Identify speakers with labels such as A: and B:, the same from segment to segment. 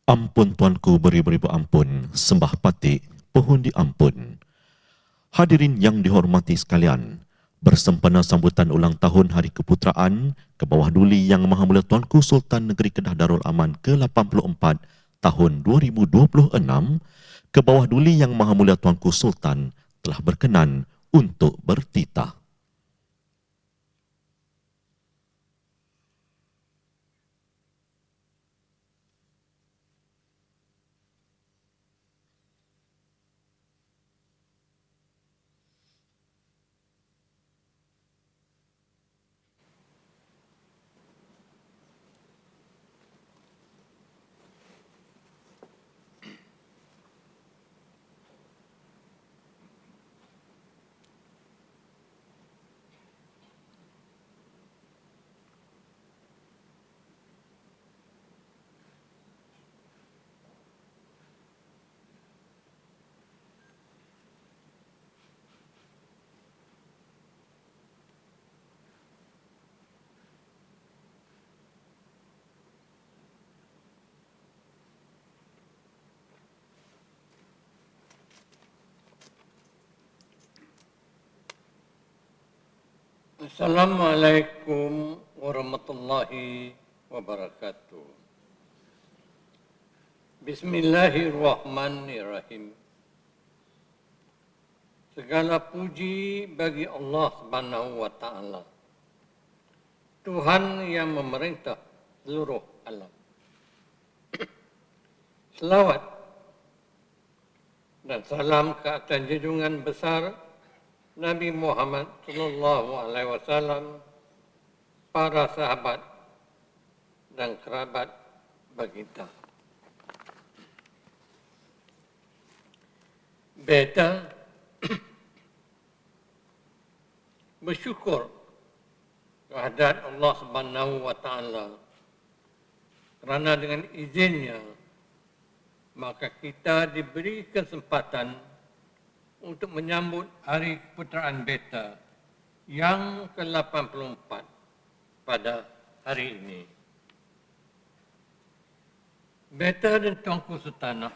A: Ampun Tuanku beribu-ribu ampun, sembah patik, pohon diampun. Hadirin yang dihormati sekalian, bersempena sambutan ulang tahun Hari Keputeraan ke bawah duli Yang Maha Mulia Tuanku Sultan Negeri Kedah Darul Aman ke-84 tahun 2026, ke bawah duli Yang Maha Mulia Tuanku Sultan telah berkenan untuk bertitah.
B: Assalamualaikum warahmatullahi wabarakatuh. Bismillahirrahmanirrahim. Segala puji bagi Allah Subhanahu wa taala, Tuhan yang memerintah seluruh alam. Selawat dan salam ke atas junjungan besar Nabi Muhammad sallallahu alaihi wasallam, para sahabat dan kerabat baginda. Beta bersyukur kehadirat Allah Subhanahu wa taala kerana dengan izinnya maka kita diberi kesempatan untuk menyambut Hari Keputeraan Beta yang ke-84 pada hari ini. Beta dan Tuanku Sultanah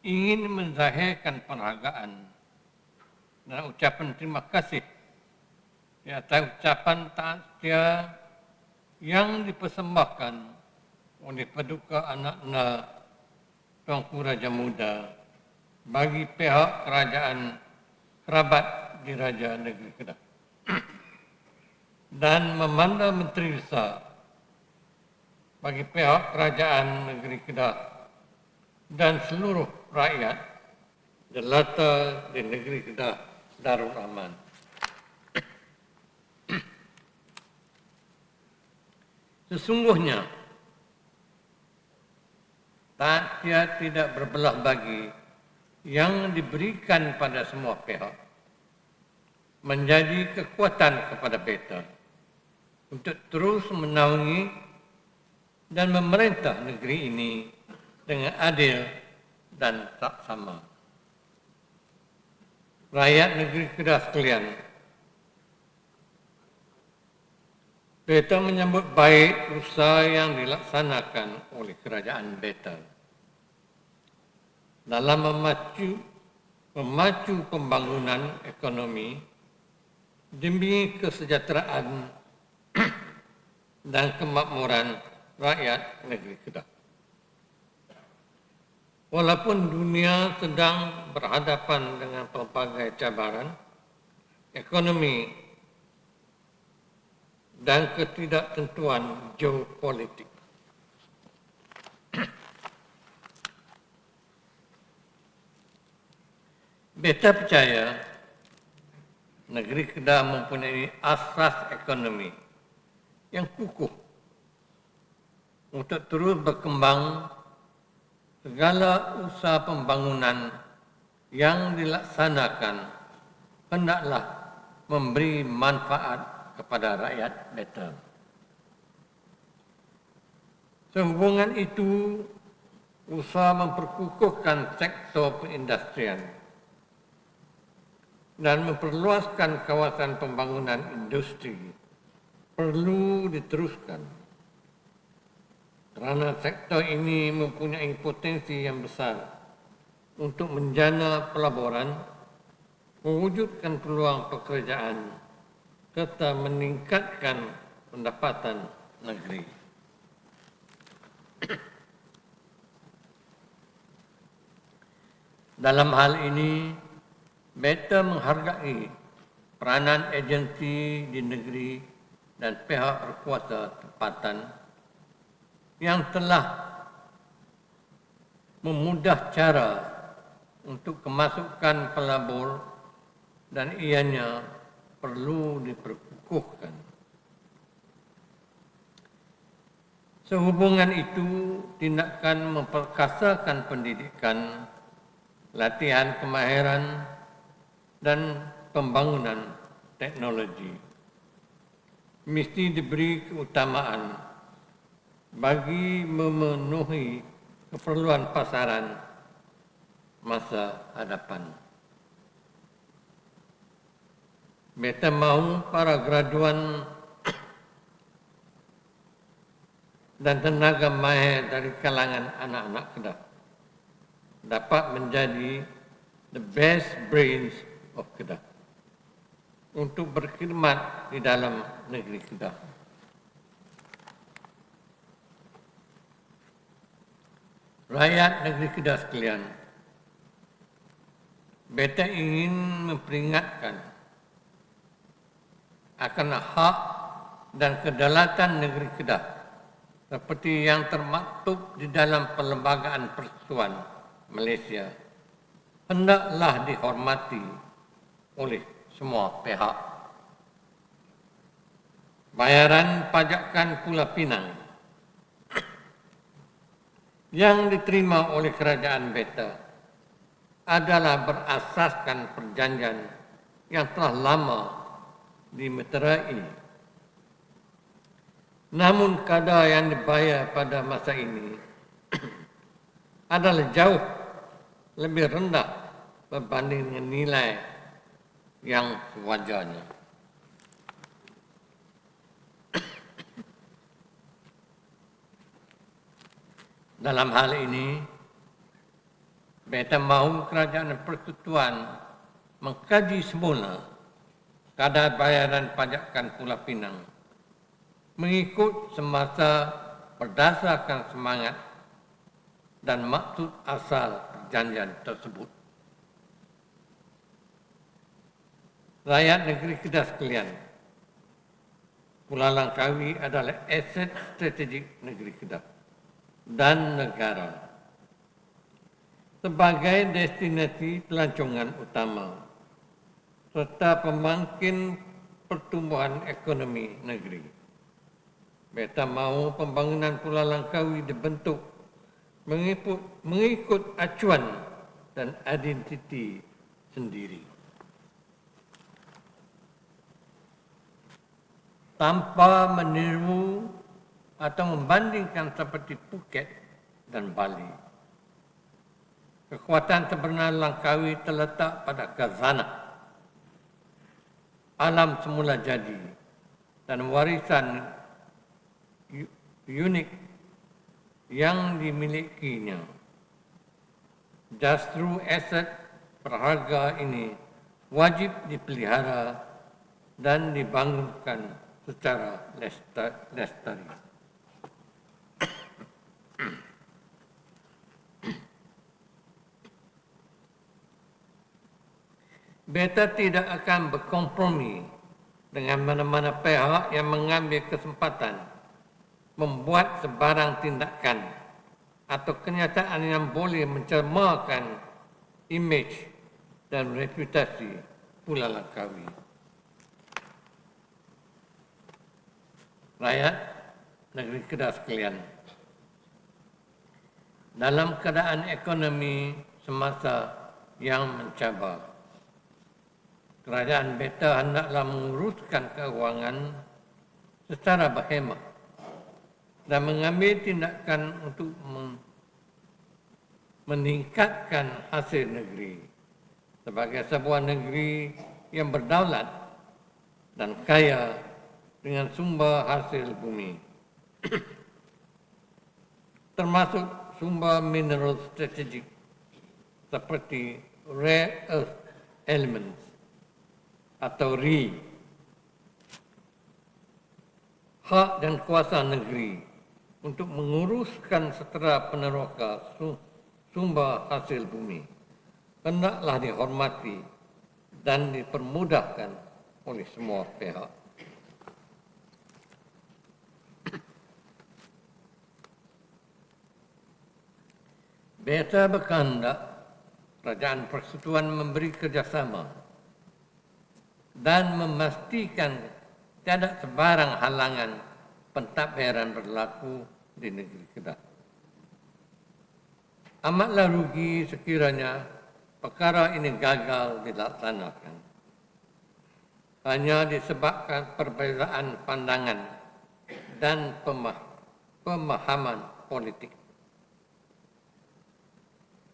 B: ingin menzahirkan penghargaan dan ucapan terima kasih di atas ucapan taat setia yang dipersembahkan oleh Paduka Anak-anak Tuanku Raja Muda bagi pihak kerajaan kerabat diraja negeri Kedah dan Memanda Menteri Besar bagi pihak kerajaan negeri Kedah dan seluruh rakyat jelata di negeri Kedah Darul Aman. Sesungguhnya taat tidak berbelah bagi yang diberikan pada semua pihak menjadi kekuatan kepada Beta untuk terus menaungi dan memerintah negeri ini dengan adil dan saksama. Rakyat negeri Kedah sekalian, Beta menyambut baik usaha yang dilaksanakan oleh kerajaan Beta dalam memacu pembangunan ekonomi demi kesejahteraan dan kemakmuran rakyat negeri Kedah. Walaupun dunia sedang berhadapan dengan pelbagai cabaran ekonomi dan ketidaktentuan geopolitik, Beta percaya negeri Kedah mempunyai asas ekonomi yang kukuh untuk terus berkembang. Segala usaha pembangunan yang dilaksanakan hendaklah memberi manfaat kepada rakyat Beta. Sehubungan itu, usaha memperkukuhkan sektor perindustrian dan memperluaskan kawasan pembangunan industri perlu diteruskan. kerana sektor ini mempunyai potensi yang besar untuk menjana pelaburan, mewujudkan peluang pekerjaan serta meningkatkan pendapatan negeri. Dalam hal ini, Beta menghargai peranan agensi di negeri dan pihak berkuasa tempatan yang telah memudah cara untuk kemasukan pelabur dan ianya perlu diperkukuhkan. Sehubungan itu, tindakan memperkasakan pendidikan, latihan kemahiran dan pembangunan teknologi mesti diberi keutamaan bagi memenuhi keperluan pasaran masa hadapan. Beta mahu para graduan dan tenaga mahir dari kalangan anak-anak Kedah dapat menjadi the best brains of Kedah untuk berkhidmat di dalam negeri Kedah. Rakyat negeri Kedah sekalian, Beta ingin memperingatkan akan hak dan kedaulatan negeri Kedah seperti yang termaktub di dalam Perlembagaan Persekutuan Malaysia hendaklah dihormati oleh semua pihak. Bayaran pajakan Pulau Pinang yang diterima oleh kerajaan Beta adalah berasaskan perjanjian yang telah lama dimeterai. Namun kadar yang dibayar pada masa ini adalah jauh lebih rendah berbanding dengan nilai yang sewajarnya. Dalam hal ini, Beta mahu kerajaan persekutuan mengkaji semula kadar bayaran pajakan Pulau Pinang mengikut semasa berdasarkan semangat dan maksud asal perjanjian tersebut. Rakyat negeri Kedah sekalian, Pulau Langkawi adalah aset strategik negeri Kedah dan negara sebagai destinasi pelancongan utama serta pembangkit pertumbuhan ekonomi negeri. Beta mahu pembangunan Pulau Langkawi dibentuk mengikut acuan dan identiti sendiri, tanpa meniru atau membandingkan seperti Phuket dan Bali. Kekuatan sebenar Langkawi terletak pada khazanah alam semula jadi dan warisan unik yang dimilikinya. Justru aset berharga ini wajib dipelihara dan dibangunkan secara lestari. Beta tidak akan berkompromi dengan mana-mana pihak yang mengambil kesempatan membuat sebarang tindakan atau kenyataan yang boleh mencemarkan imej dan reputasi Pulau Langkawi. Rakyat negeri Kedah sekalian, dalam keadaan ekonomi semasa yang mencabar, kerajaan Beta hendaklah menguruskan keuangan secara berhemat dan mengambil tindakan untuk meningkatkan hasil negeri sebagai sebuah negeri yang berdaulat dan kaya dengan sumber hasil bumi. termasuk sumber mineral strategik seperti rare earth elements atau RE. Hak dan kuasa negeri untuk menguruskan setera peneroka sumber hasil bumi hendaklah dihormati dan dipermudahkan oleh semua pihak. Beta berkehendak Kerajaan Persekutuan memberi kerjasama dan memastikan tiada sebarang halangan pentadbiran berlaku di negeri Kedah. Amatlah rugi sekiranya perkara ini gagal dilaksanakan hanya disebabkan perbezaan pandangan dan pemahaman politik,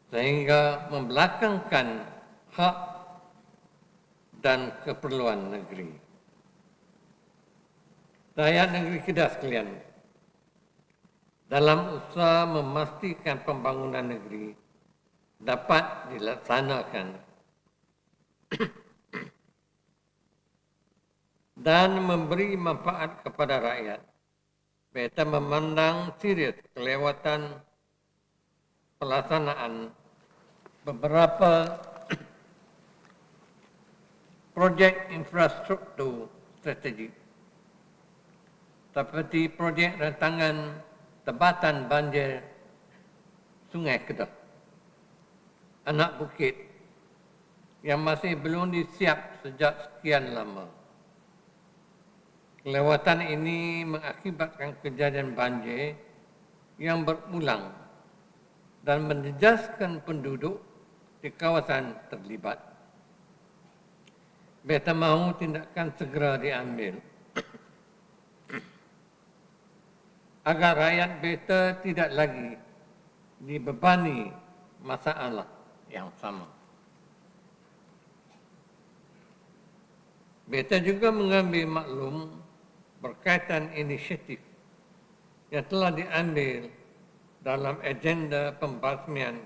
B: sehingga membelakangkan hak dan keperluan negeri. Rakyat negeri Kedah sekalian, dalam usaha memastikan pembangunan negeri dapat dilaksanakan dan memberi manfaat kepada rakyat, beta memandang serius kelewatan pelaksanaan beberapa projek infrastruktur strategik seperti projek rancangan tebatan banjir Sungai Kedah, Anak Bukit yang masih belum disiap sejak sekian lama. Kelewatan ini mengakibatkan kejadian banjir yang berulang dan menjejaskan penduduk di kawasan terlibat. Beta mahu tindakan segera diambil agar rakyat beta tidak lagi dibebani masalah yang sama. Beta juga mengambil maklum berkaitan inisiatif yang telah diambil dalam agenda pembasmian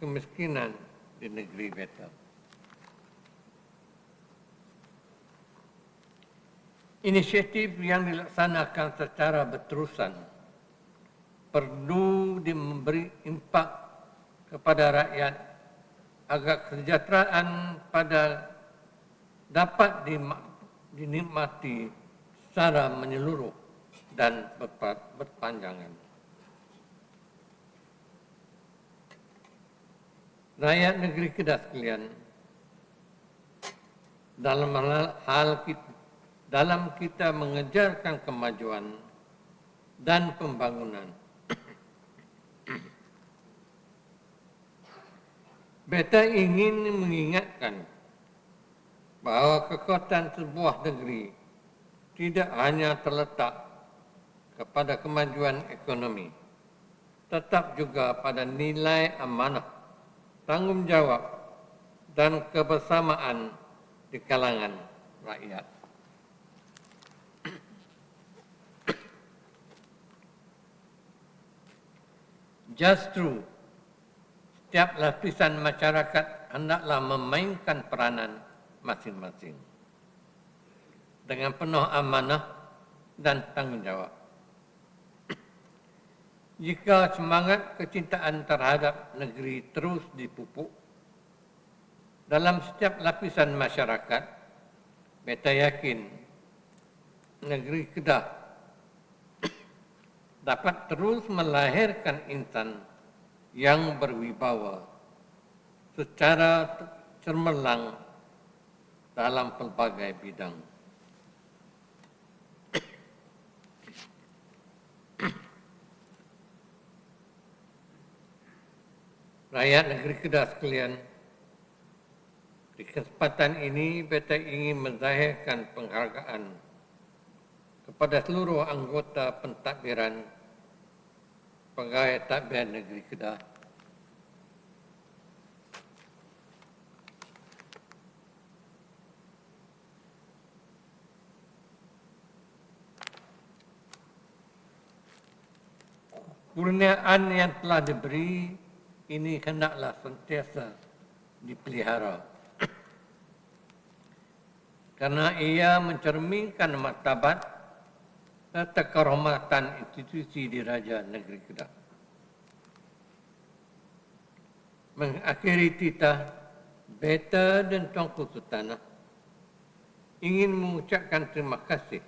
B: kemiskinan di negeri beta. Inisiatif yang dilaksanakan secara berterusan perlu memberi impak kepada rakyat agar kesejahteraan dapat dinikmati secara menyeluruh dan berpanjangan. Rakyat negeri Kedah sekalian, dalam kita mengejarkan kemajuan dan pembangunan, beta ingin mengingatkan bahawa kekuatan sebuah negeri tidak hanya terletak kepada kemajuan ekonomi, tetap juga pada nilai amanah, tanggungjawab dan kebersamaan di kalangan rakyat. Justru setiap lapisan masyarakat hendaklah memainkan peranan masing-masing dengan penuh amanah dan tanggungjawab. Jika semangat kecintaan terhadap negeri terus dipupuk dalam setiap lapisan masyarakat, beta yakin negeri Kedah dapat terus melahirkan insan yang berwibawa secara cemerlang dalam pelbagai bidang. Rakyat negeri Kedah sekalian, di kesempatan ini beta ingin menzahirkan penghargaan kepada seluruh anggota pentadbiran Pegawai Tadbir Negeri Kedah kurniaan yang telah diberi ini hendaklah sentiasa dipelihara. Karena ia mencerminkan martabat serta kehormatan institusi diraja negeri Kedah. Mengakhiri titah Beta dan Tuanku Sultanah ingin mengucapkan terima kasih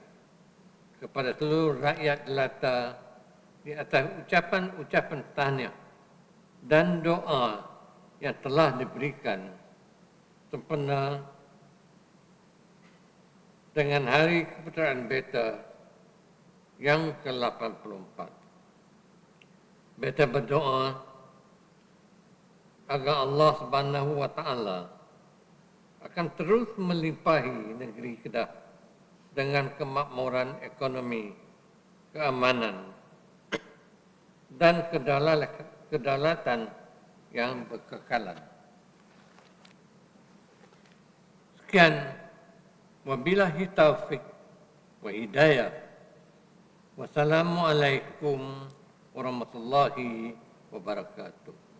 B: kepada seluruh rakyat jelata di atas ucapan-ucapan tahniah dan doa yang telah diberikan sempena dengan Hari Keputeraan Beta yang ke-84. Beta berdoa agar Allah Subhanahu wa Ta'ala akan terus melimpahi negeri Kedah dengan kemakmuran ekonomi, keamanan, dan kedaulatan yang berkekalan. Sekian, wabillahi taufik wa hidayah. Wassalamualaikum warahmatullahi wabarakatuh.